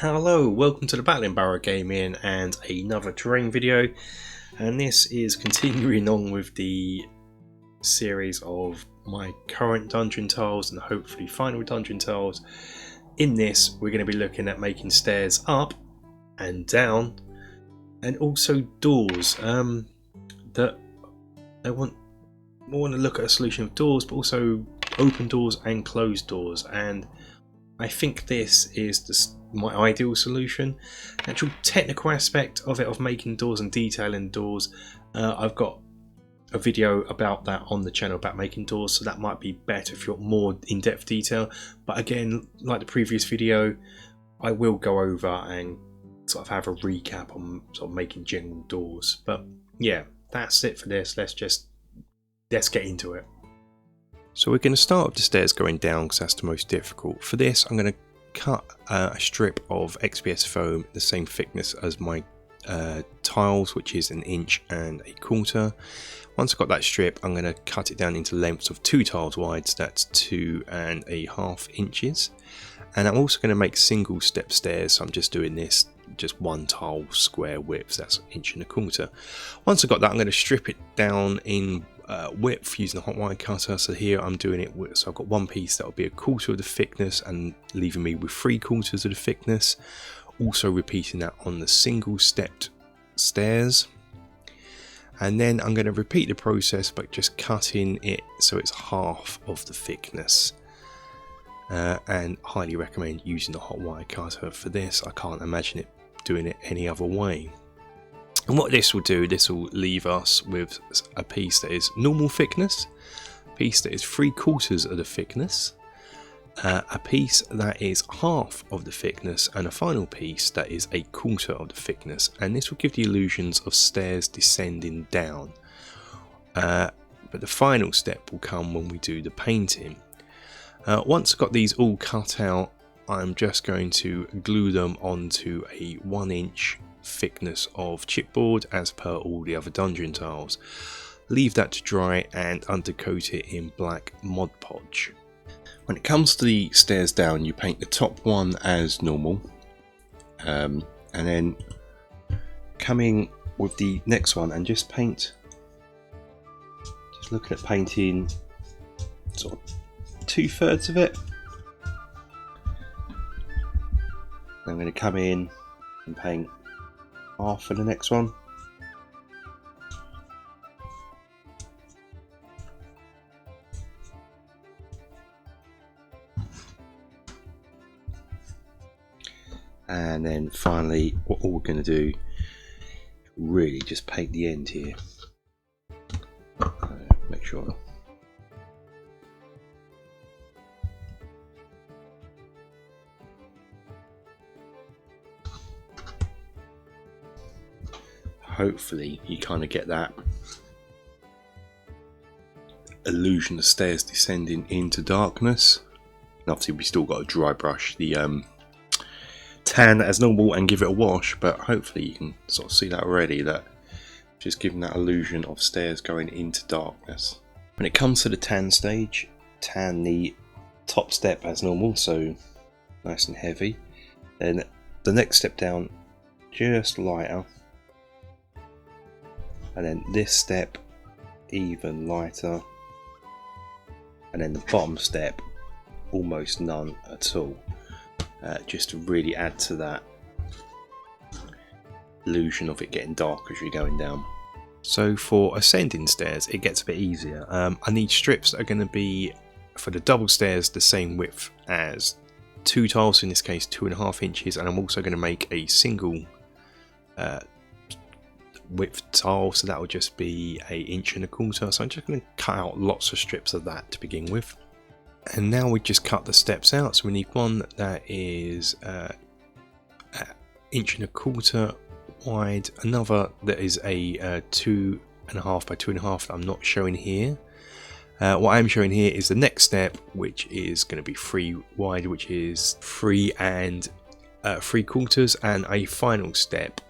Hello, welcome to the Battling Barrow Gaming and another terrain video, and this is continuing on with the series of my current dungeon tiles and hopefully final dungeon tiles. In this we're going to be looking at making stairs up and down and also doors that I want to look at a solution of doors, but also open doors and closed doors, and I think this is my ideal solution. The actual technical aspect of it, of making doors and detailing doors, I've got a video about that on the channel about making doors, so that might be better if you want more in-depth detail. But again, like the previous video, I will go over and sort of have a recap on sort of making general doors. But yeah, that's it for this. Let's get into it. So we're going to start with the stairs going down because that's the most difficult. For this, I'm going to cut a strip of XPS foam the same thickness as my tiles, which is 1 1/4 inch. Once I've got that strip, I'm going to cut it down into lengths of 2 tiles wide, so that's 2.5 inches. And I'm also going to make single step stairs, so I'm just doing this just 1 tile square width, that's 1.25 inches. Once I've got that, I'm going to strip it down in width using a hot wire cutter. So here I'm doing it with, so I've got one piece that will be 1/4 of the thickness and leaving me with 3/4 of the thickness. Also repeating that on the single stepped stairs, and then I'm going to repeat the process but just cutting it so it's half of the thickness. And highly recommend using the hot wire cutter for this. I can't imagine it doing it any other way. And what this will do, this will leave us with a piece that is normal thickness, a piece that is 3/4 of the thickness, a piece that is half of the thickness, and a final piece that is 1/4 of the thickness. And this will give the illusions of stairs descending down. But the final step will come when we do the painting. Once I've got these all cut out, I'm just going to glue them onto a 1 inch thickness of chipboard as per all the other dungeon tiles. Leave that to dry and undercoat it in black Mod Podge. When it comes to the stairs down, you paint the top one as normal, and then come in with the next one and just paint, just looking at painting sort of 2/3 of it. I'm going to come in and paint half for the next one. And then finally, what all we're going to do, really just paint the end here. Make sure. Hopefully you kind of get that illusion of stairs descending into darkness. And obviously we still got to dry brush the tan as normal and give it a wash, but hopefully you can sort of see that already, that just giving that illusion of stairs going into darkness. When it comes to the tan stage, tan the top step as normal, so nice and heavy. Then the next step down just lighter, and then this step even lighter, and then the bottom step almost none at all, just to really add to that illusion of it getting dark as you're going down. So for ascending stairs it gets a bit easier. I need strips that are going to be, for the double stairs, the same width as 2 tiles, in this case 2.5 inches, and I'm also going to make a single width tile, so that will just be 1.25 inches. So I'm just going to cut out lots of strips of that to begin with. And now we just cut the steps out, so we need one that is 1.25 inches wide, another that is a 2.5 by 2.5 that I'm not showing here. What I'm showing here is the next step, which is going to be 3 wide, which is 3.75, and a final step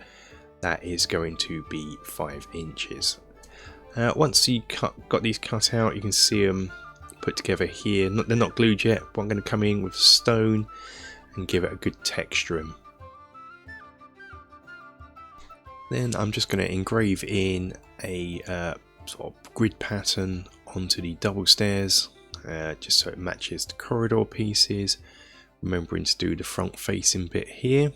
that is going to be 5 inches. Once you got these cut out, you can see them put together here. They're not glued yet, but I'm going to come in with stone and give it a good texturing. Then I'm just going to engrave in a sort of grid pattern onto the double stairs, just so it matches the corridor pieces, remembering to do the front facing bit here.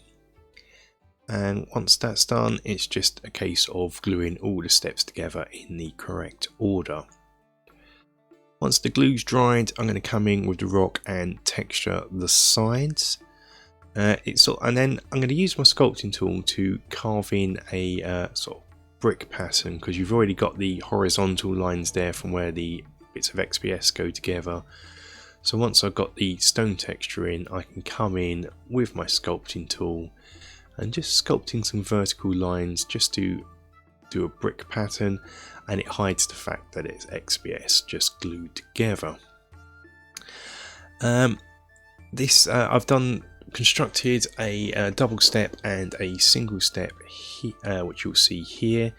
And once that's done, it's just a case of gluing all the steps together in the correct order. Once the glue's dried, I'm going to come in with the rock and texture the sides. And then I'm going to use my sculpting tool to carve in a sort of brick pattern, because you've already got the horizontal lines there from where the bits of XPS go together. So once I've got the stone texture in, I can come in with my sculpting tool and just sculpting some vertical lines just to do a brick pattern, and it hides the fact that it's XPS just glued together. I've constructed a double step and a single step, which you'll see here,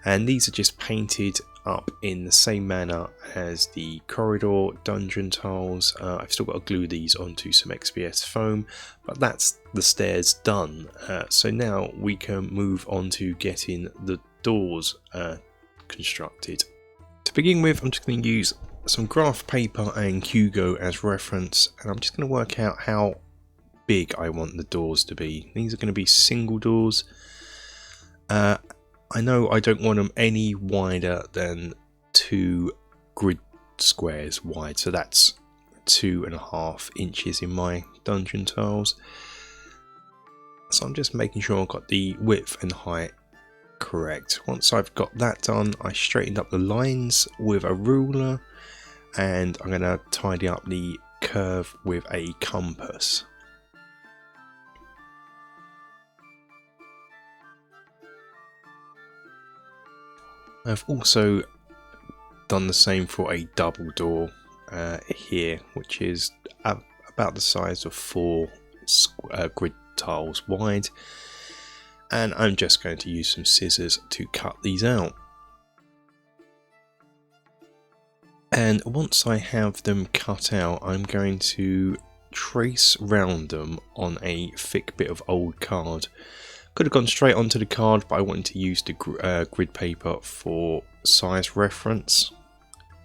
and these are just painted up in the same manner as the corridor dungeon tiles. I've still got to glue these onto some XPS foam, but that's the stairs done. So now we can move on to getting the doors constructed. To begin with, I'm just going to use some graph paper and Hugo as reference, and I'm just going to work out how big I want the doors to be. These are going to be single doors. I know I don't want them any wider than 2 grid squares wide, so that's 2.5 inches in my dungeon tiles. So I'm just making sure I've got the width and height correct. Once I've got that done, I straightened up the lines with a ruler, and I'm going to tidy up the curve with a compass. I've also done the same for a double door here, which is about the size of 4 grid tiles wide, and I'm just going to use some scissors to cut these out. And once I have them cut out, I'm going to trace round them on a thick bit of old card. Could have gone straight onto the card, but I wanted to use the grid paper for size reference.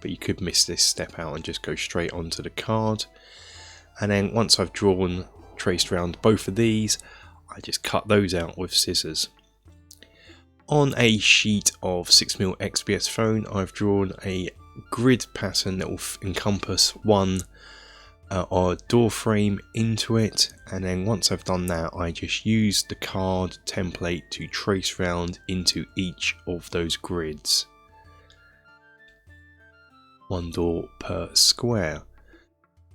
But you could miss this step out and just go straight onto the card. And then once I've traced around both of these, I just cut those out with scissors. On a sheet of 6mm XPS foam, I've drawn a grid pattern that will encompass one door frame into it, and then once I've done that, I just use the card template to trace round into each of those grids. 1 door per square.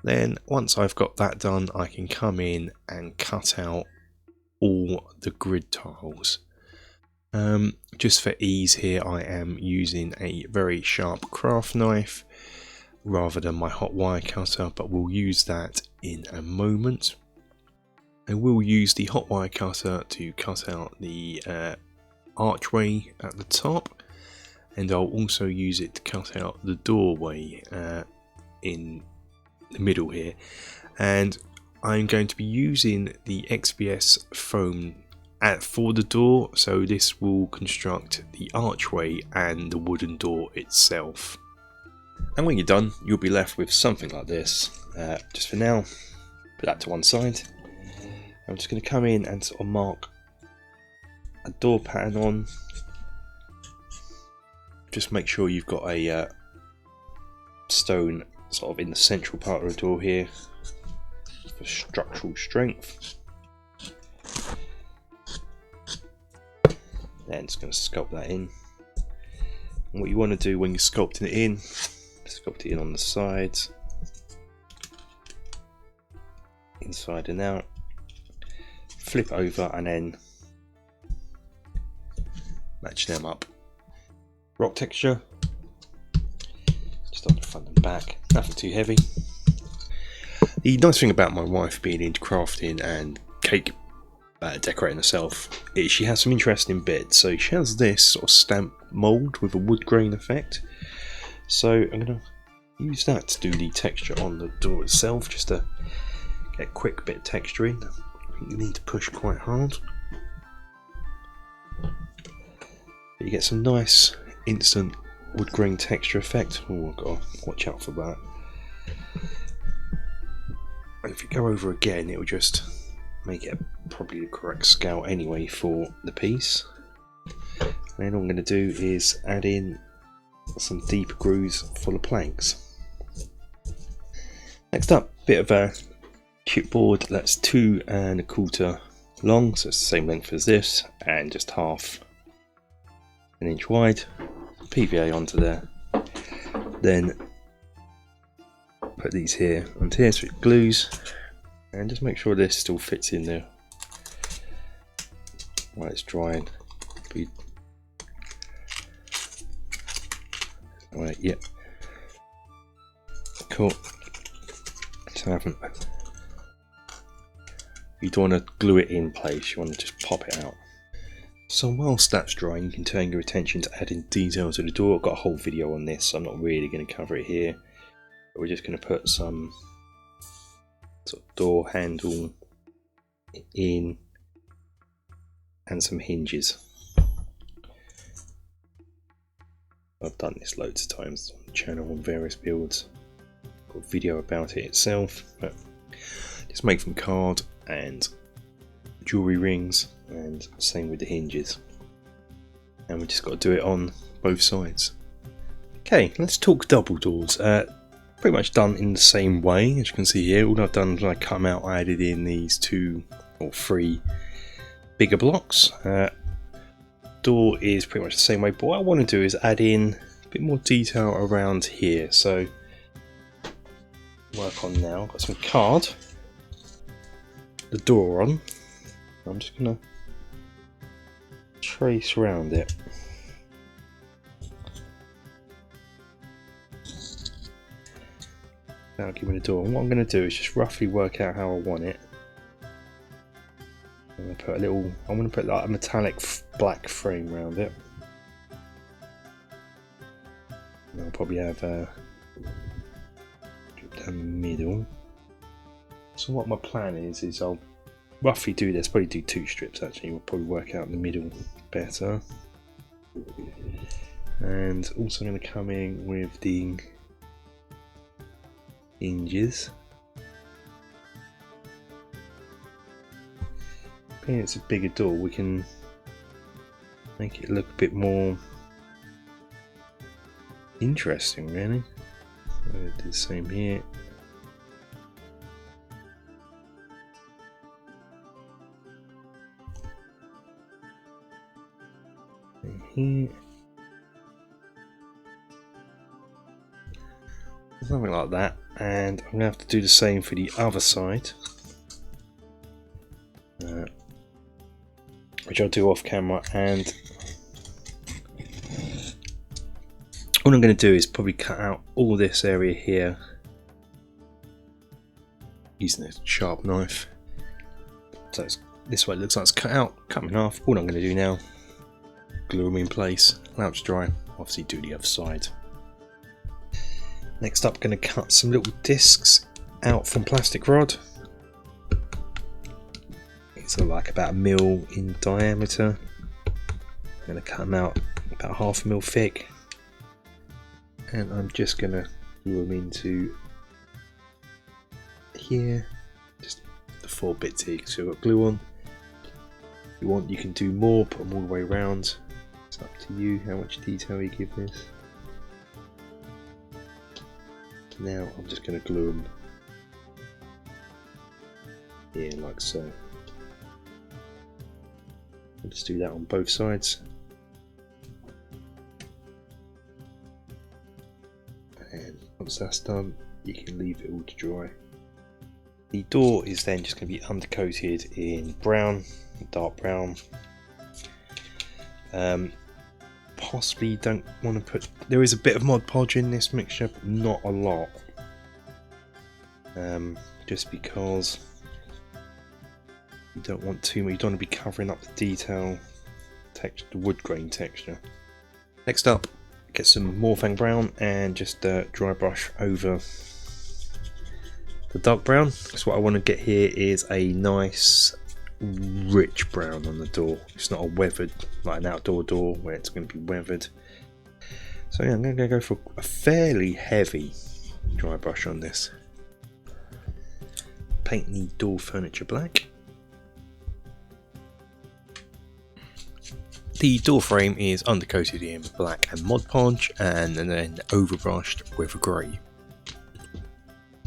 Then once I've got that done, I can come in and cut out all the grid tiles. Just for ease here, I am using a very sharp craft knife rather than my hot wire cutter, but we'll use that in a moment. I will use the hot wire cutter to cut out the archway at the top, and I'll also use it to cut out the doorway in the middle here. And I'm going to be using the XPS foam for the door, so this will construct the archway and the wooden door itself. And when you're done, you'll be left with something like this. Just for now, put that to one side. I'm just going to come in and sort of mark a door pattern on. Just make sure you've got a stone sort of in the central part of the door here for structural strength. Then just going to sculpt that in. And what you want to do when you're sculpting it in, sculpt it in on the sides, inside and out, flip over and then match them up. Rock texture, just on the front and back, nothing too heavy. The nice thing about my wife being into crafting and cake decorating herself is she has some interesting bits. So she has this sort of stamp mould with a wood grain effect. So I'm going to use that to do the texture on the door itself, just to get a quick bit of texture in. I think you need to push quite hard. But you get some nice instant wood grain texture effect. Oh, I've got to watch out for that. And if you go over again, it will just make it probably the correct scale anyway for the piece. And then all I'm going to do is add in some deeper grooves for the planks. Next up, bit of a chipboard that's 2 1/4 long, so it's the same length as this, and just half an inch wide. PVA onto there. Then put these here onto here so it glues, and just make sure this still fits in there while it's drying. Right, yep. Cool. So you don't want to glue it in place, you want to just pop it out. So whilst that's drying, you can turn your attention to adding detail to the door. I've got a whole video on this, so I'm not really going to cover it here. But we're just going to put some sort of door handle in and some hinges. I've done this loads of times on the channel on various builds. Got a video about it itself, but just make from card and jewellery rings, and same with the hinges. And we just got to do it on both sides. Okay, let's talk double doors. Pretty much done in the same way as you can see here. All I've done is I cut them out, I added in these 2 or 3 bigger blocks. Door is pretty much the same way, but what I want to do is add in a bit more detail around here. So work on now. I've got some card, the door on. I'm just gonna trace around it. Now give me the door. And what I'm going to do is just roughly work out how I want it. I'm going to put a little. I'm going to put like a metallic black frame around it. And I'll probably have a down the middle. So what my plan is I'll roughly do this. Probably do 2 strips actually. We'll probably work out in the middle better. And also going to come in with the hinges. Being it's a bigger door, we can make it look a bit more interesting, really. So do the same here. And here. Something like that, and I'm going to have to do the same for the other side, which I'll do off camera. And what I'm going to do is probably cut out all this area here using a sharp knife. So it's, this way it looks like it's cut out, cut them in half. All I'm going to do now, glue them in place, allow it to dry, obviously do the other side. Next up, going to cut some little discs out from plastic rod. It's like about 1 mil in diameter. I'm going to cut them out about 1/2 mil thick, and I'm just going to glue them into here. Just the 4 bits here, so I've got glue on. If you want, you can do more, put them all the way around. It's up to you how much detail you give this. Now I'm just going to glue them here like so. I'll just do that on both sides. And once that's done, you can leave it all to dry. The door is then just going to be undercoated in brown, dark brown. Possibly don't want to put. There is a bit of Mod Podge in this mixture, but not a lot. Just because you don't want too much. You don't want to be covering up the detail, texture, the wood grain texture. Next up, get some Morphang brown and just dry brush over the dark brown. So what I want to get here is a nice rich brown on the door. It's not a weathered, like an outdoor door where it's going to be weathered. So yeah, I'm going to go for a fairly heavy dry brush on this. Paint the door furniture black. The door frame is undercoated in black and Mod Podge and then overbrushed with grey.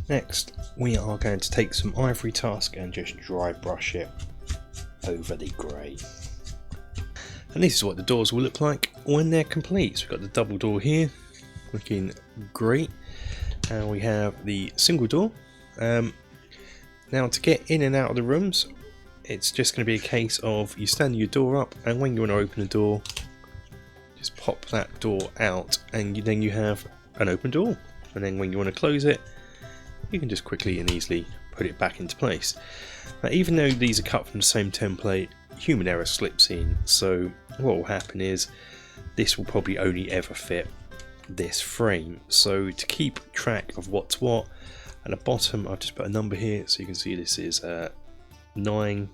Next, we are going to take some Ivory Tusk and just dry brush it over the grey. And this is what the doors will look like when they're complete. So we've got the double door here, looking great. And we have the single door. Now to get in and out of the rooms, it's just going to be a case of you stand your door up, and when you want to open the door, just pop that door out, and then you have an open door. And then when you want to close it, you can just quickly and easily put it back into place. Now, even though these are cut from the same template, human error slips in, so what will happen is this will probably only ever fit this frame. So to keep track of what's what, at the bottom I've just put a number here so you can see this is 9,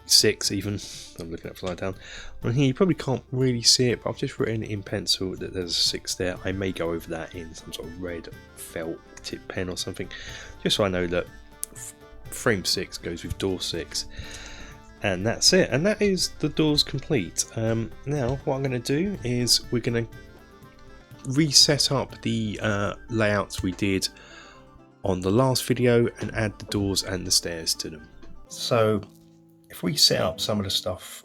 6 even. I'm looking upside down. On here you probably can't really see it, but I've just written in pencil that there's a 6 there. I may go over that in some sort of red felt tip pen or something, just so I know that frame 6 goes with door 6. And that's it, and that is the doors complete. Now what I'm going to do is we're going to reset up the layouts we did on the last video and add the doors and the stairs to them. So if we set up some of the stuff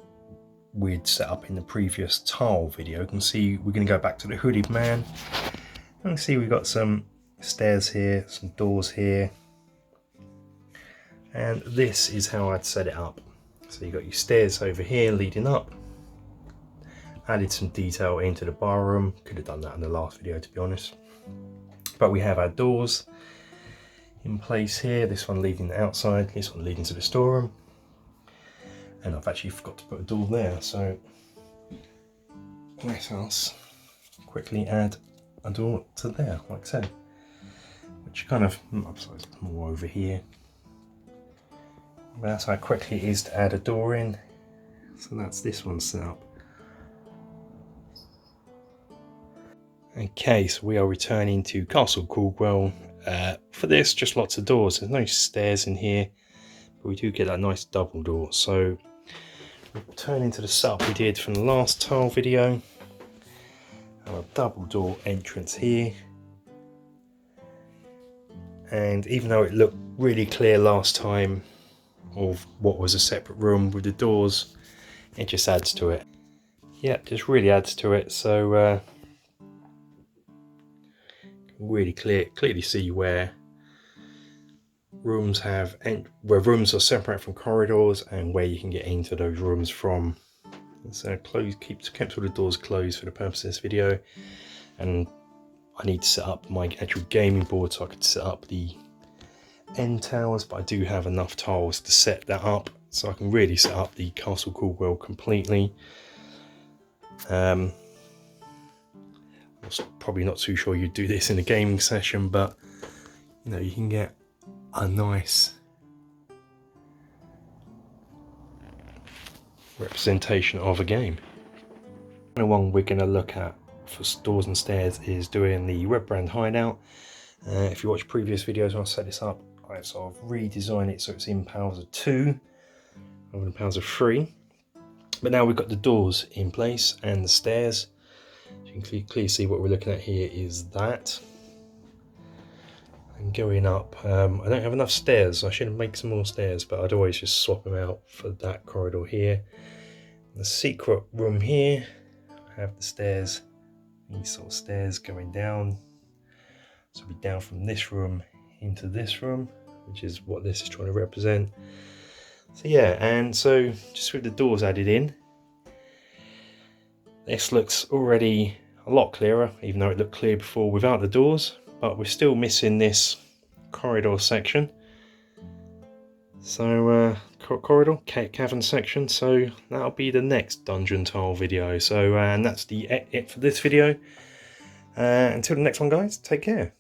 we'd set up in the previous tile video, you can see we're going to go back to the hooded man. You can see we've got some stairs here, some doors here, and this is how I'd set it up. So you've got your stairs over here leading up. Added some detail into the bar room. Could have done that in the last video, to be honest. But we have our doors in place here. This one leading outside, this one leading to the storeroom. And I've actually forgot to put a door there, so let us quickly add a door to there, like so. Which kind of, more over here. But that's how quickly it is to add a door in. So that's this one set up. Okay, so we are returning to Castle Caldwell. For this, just lots of doors. There's no stairs in here, but we do get that nice double door. So we're returning to the setup we did from the last tile video. Our double door entrance here. And even though it looked really clear last time of what was a separate room with the doors, it just adds to it. Yeah, just really adds to it. So really clearly see where rooms are separate from corridors and where you can get into those rooms from. So kept all the doors closed for the purpose of this video, and I need to set up my actual gaming board so I could set up the end towers, but I do have enough tiles to set that up so I can really set up the Castle Caldwell completely. I was probably not too sure you'd do this in a gaming session, but you know, you can get a nice representation of a game. The one we're going to look at for doors and stairs is doing the Red Brand hideout. If you watch previous videos when I set this up, I sort of redesigned it so it's in powers of 2 rather than powers of 3. But now we've got the doors in place and the stairs. You can clearly see what we're looking at here is that. And going up, I don't have enough stairs, so I should make some more stairs, but I'd always just swap them out for that corridor here. The secret room here, I have the stairs, these sort of stairs going down. So we'll be down from this room into this room, which is what this is trying to represent. So yeah, and so just with the doors added in, this looks already a lot clearer, even though it looked clear before without the doors, but we're still missing this corridor section. So corridor, cavern section, so that'll be the next dungeon tile video. So and that's it for this video. Until the next one, guys, take care.